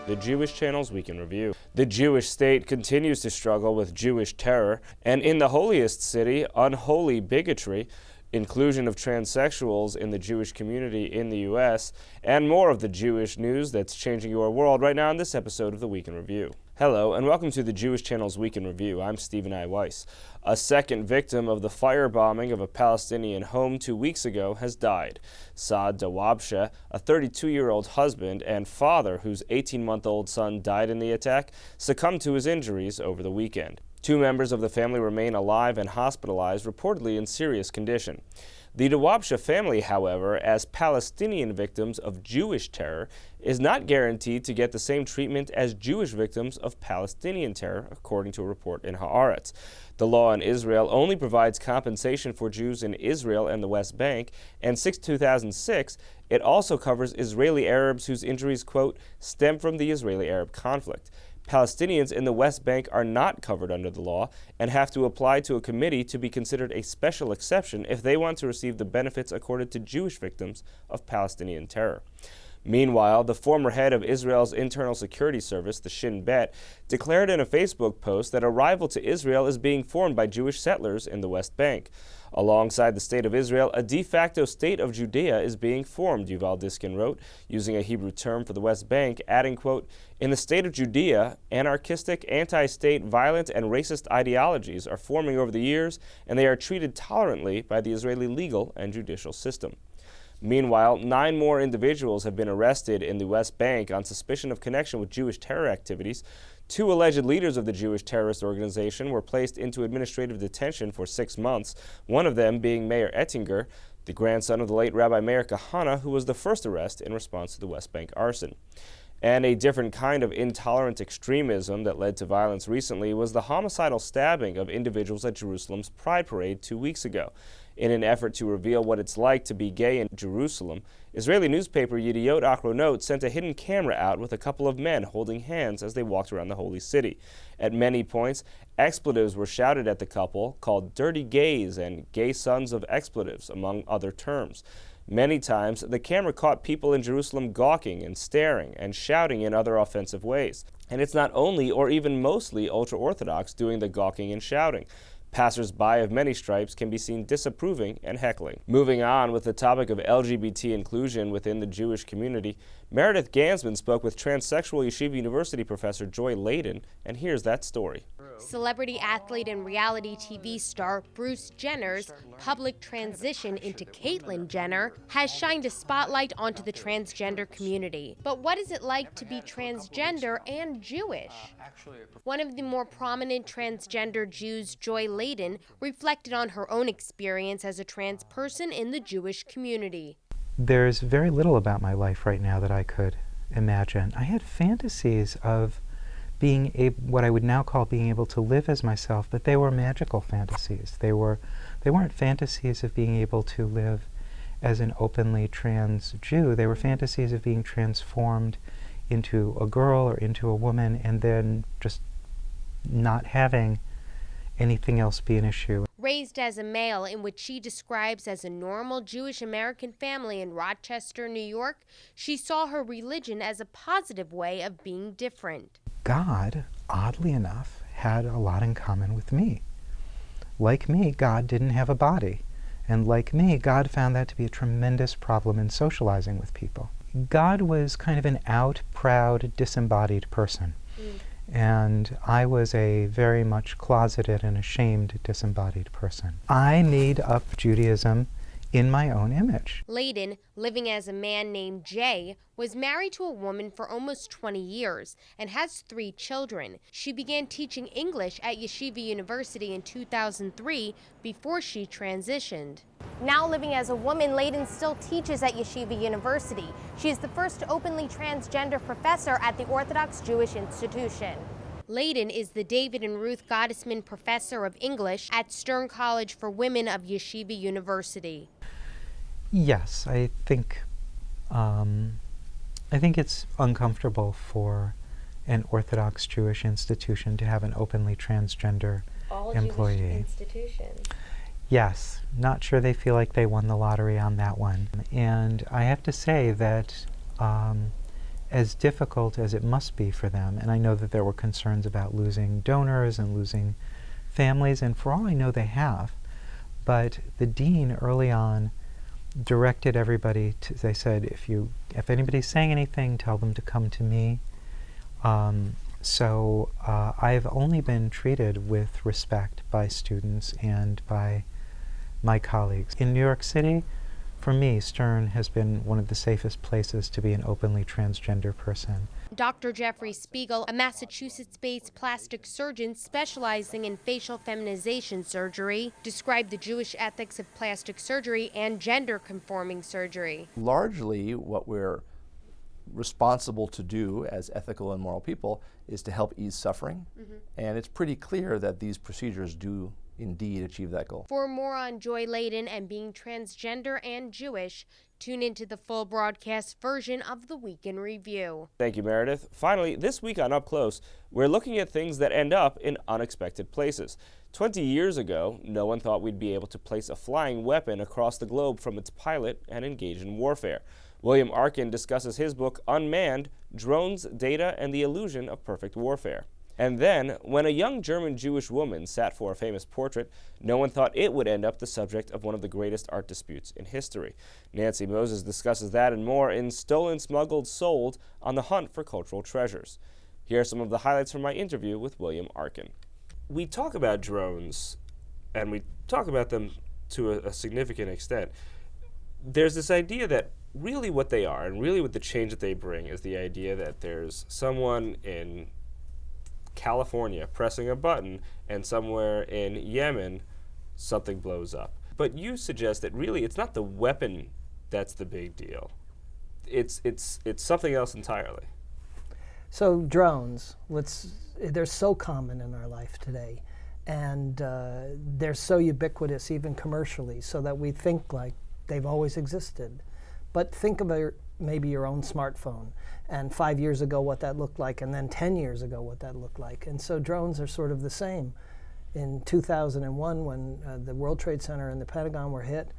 the Jewish Channel's Week in Review. The Jewish state continues to struggle with Jewish terror, and in the holiest city, unholy bigotry, inclusion of transsexuals in the Jewish community in the U.S., and more of the Jewish news that's changing your world right now in this episode of the Week in Review. Hello, and welcome to the Jewish Channel's Week in Review. I'm Stephen I. Weiss. A second victim of the firebombing of a Palestinian home 2 weeks ago has died. Saad Dawabsheh, a 32-year-old husband and father whose 18-month-old son died in the attack, succumbed to his injuries over the weekend. 2 members of the family remain alive and hospitalized, reportedly in serious condition. The Dawabsheh family, however, as Palestinian victims of Jewish terror, is not guaranteed to get the same treatment as Jewish victims of Palestinian terror, according to a report in Haaretz. The law in Israel only provides compensation for Jews in Israel and the West Bank, and since 2006, it also covers Israeli Arabs whose injuries, quote, stem from the Israeli-Arab conflict. Palestinians in the West Bank are not covered under the law and have to apply to a committee to be considered a special exception if they want to receive the benefits accorded to Jewish victims of Palestinian terror. Meanwhile, the former head of Israel's internal security service, the Shin Bet, declared in a Facebook post that a rival to Israel is being formed by Jewish settlers in the West Bank. Alongside the state of Israel, a de facto state of Judea is being formed, Yuval Diskin wrote, using a Hebrew term for the West Bank, adding, quote, in the state of Judea, anarchistic, anti-state, violent, and racist ideologies are forming over the years, and they are treated tolerantly by the Israeli legal and judicial system. Meanwhile, 9 more individuals have been arrested in the West Bank on suspicion of connection with Jewish terror activities. 2 alleged leaders of the Jewish terrorist organization were placed into administrative detention for 6 months, one of them being Mayor Ettinger, the grandson of the late Rabbi Meir Kahane, who was the first arrest in response to the West Bank arson. And a different kind of intolerant extremism that led to violence recently was the homicidal stabbing of individuals at Jerusalem's Pride Parade 2 weeks ago. In an effort to reveal what it's like to be gay in Jerusalem, Israeli newspaper Yediot Ahronot sent a hidden camera out with a couple of men holding hands as they walked around the holy city. At many points, expletives were shouted at the couple, called dirty gays and gay sons of expletives, among other terms. Many times, the camera caught people in Jerusalem gawking and staring and shouting in other offensive ways. And it's not only or even mostly ultra-Orthodox doing the gawking and shouting. Passers-by of many stripes can be seen disapproving and heckling. Moving on with the topic of LGBT inclusion within the Jewish community, Meredith Gansman spoke with transsexual Yeshiva University professor Joy Layden, and here's that story. Celebrity athlete and reality TV star Bruce Jenner's public transition into Caitlyn Jenner has shined a spotlight onto the transgender community. But what is it like to be transgender and Jewish? One of the more prominent transgender Jews, Joy Layden, reflected on her own experience as a trans person in the Jewish community. There's very little about my life right now that I could imagine. I had fantasies of being what I would now call being able to live as myself, but they were magical fantasies. They weren't fantasies of being able to live as an openly trans Jew. They were fantasies of being transformed into a girl or into a woman and then just not having anything else be an issue. Raised as a male in what she describes as a normal Jewish American family in Rochester, New York, she saw her religion as a positive way of being different. God, oddly enough, had a lot in common with me. Like me, God didn't have a body. And like me, God found that to be a tremendous problem in socializing with people. God was kind of an out, proud, disembodied person. And I was a very much closeted and ashamed disembodied person. I made up Judaism in my own image. Layden, living as a man named Jay, was married to a woman for almost 20 years and has 3 children. She began teaching English at Yeshiva University in 2003 before she transitioned. Now living as a woman, Layden still teaches at Yeshiva University. She is the first openly transgender professor at the Orthodox Jewish institution. Layden is the David and Ruth Gottesman Professor of English at Stern College for Women of Yeshiva University. Yes, I think it's uncomfortable for an Orthodox Jewish institution to have an openly transgender employee. Jewish institutions. Yes, not sure they feel like they won the lottery on that one. And I have to say that as difficult as it must be for them. And I know that there were concerns about losing donors and losing families, and for all I know they have. But the dean early on directed everybody to, they said, if anybody's saying anything, tell them to come to me. So I've only been treated with respect by students and by my colleagues. In New York City, for me, Stern has been one of the safest places to be an openly transgender person. Dr. Jeffrey Spiegel, a Massachusetts-based plastic surgeon specializing in facial feminization surgery, described the Jewish ethics of plastic surgery and gender-conforming surgery. Largely, what we're responsible to do as ethical and moral people is to help ease suffering, and it's pretty clear that these procedures do indeed achieve that goal. For more on Joy Layden and being transgender and Jewish, tune into the full broadcast version of the Week in Review. Thank you, Meredith. Finally, this week on Up Close, we're looking at things that end up in unexpected places. 20 years ago, no one thought we'd be able to place a flying weapon across the globe from its pilot and engage in warfare. William Arkin discusses his book, Unmanned: Drones, Data, and the Illusion of Perfect Warfare. And then, when a young German Jewish woman sat for a famous portrait, no one thought it would end up the subject of one of the greatest art disputes in history. Nancy Moses discusses that and more in Stolen, Smuggled, Sold: On the Hunt for Cultural Treasures. Here are some of the highlights from my interview with William Arkin. We talk about drones, and we talk about them to a significant extent. There's this idea that really what they are, and really what the change that they bring, is the idea that there's someone in California pressing a button, and somewhere in Yemen something blows up. But you suggest that really it's not the weapon that's the big deal. It's something else entirely. So drones, they're so common in our life today, and they're so ubiquitous even commercially, so that we think like they've always existed. But think about maybe your own smartphone, and 5 years ago what that looked like, and then 10 years ago what that looked like. And so drones are sort of the same. In 2001, when the World Trade Center and the Pentagon were hit,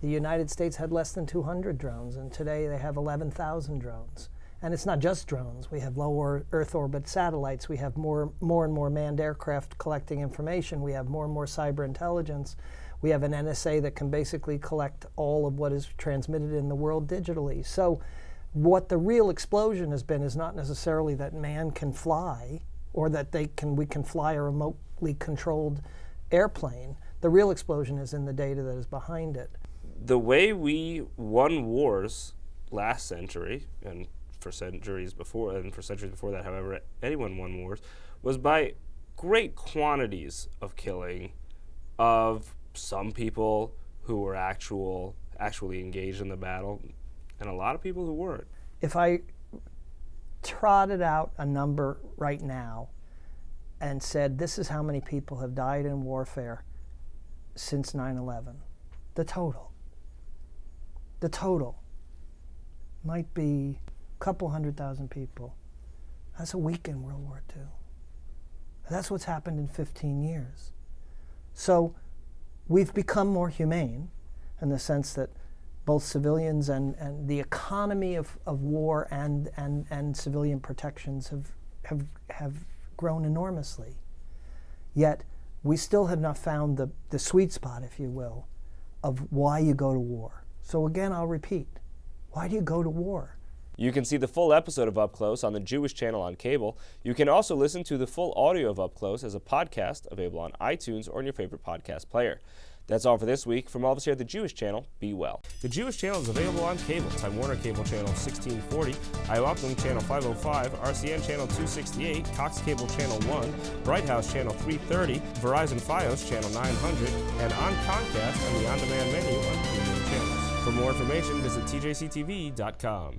the United States had less than 200 drones, and today they have 11,000 drones. And it's not just drones. We have low Earth orbit satellites. We have more and more manned aircraft collecting information. We have more cyber intelligence. We have an NSA that can basically collect all of what is transmitted in the world digitally. So what the real explosion has been is not necessarily that man can fly, or that we can fly a remotely controlled airplane. The real explosion is in the data that is behind it. The way we won wars last century, and for centuries before that, however anyone won wars, was by great quantities of killing of some people who were actually engaged in the battle, and a lot of people who weren't. If I trotted out a number right now and said this is how many people have died in warfare since 9/11, the total might be a couple 100,000 people. That's a week in World War II. That's what's happened in 15 years. So we've become more humane in the sense that both civilians and the economy of war and civilian protections have grown enormously. Yet we still have not found the sweet spot, if you will, of why you go to war. So again, I'll repeat, why do you go to war? You can see the full episode of Up Close on the Jewish channel on cable. You can also listen to the full audio of Up Close as a podcast available on iTunes or in your favorite podcast player. That's all for this week. From all of us here at the Jewish Channel, be well. The Jewish Channel is available on cable. Time Warner Cable Channel 1640, IOPLING Channel 505, RCN Channel 268, Cox Cable Channel 1, Bright House Channel 330, Verizon Fios Channel 900, and on Comcast on the on-demand menu on premium channels. For more information, visit tjctv.com.